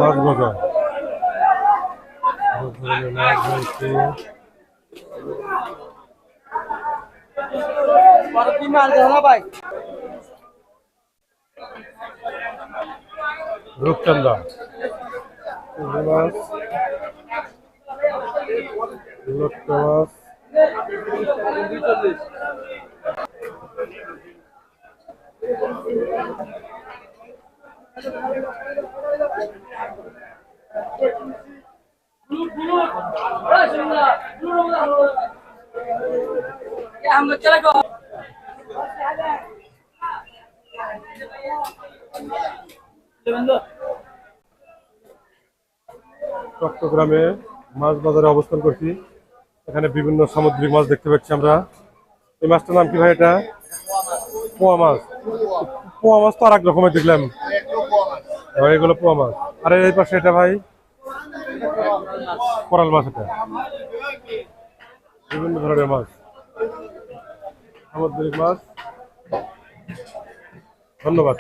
মাছ ভাজা, মাছ ভাজছে। রূপচন্দা মাছ, লটকা মাছ, চট্টগ্রামে মাছ বাজারে অবস্থান করছি। এখানে বিভিন্ন সামুদ্রিক মাছ দেখতে পাচ্ছি আমরা। এই মাছটার নাম কি ভাই? এটা পোয়া মাছ। পোয়া মাছ তো আর এক রকমের দেখলাম। এগুলো পোয়া মাছ। আর এই পাশে এটা ভাই কোরাল মাছ। এটা বিভিন্ন ধরনের মাছ, সামুদ্রিক মাছ। ধন্যবাদ।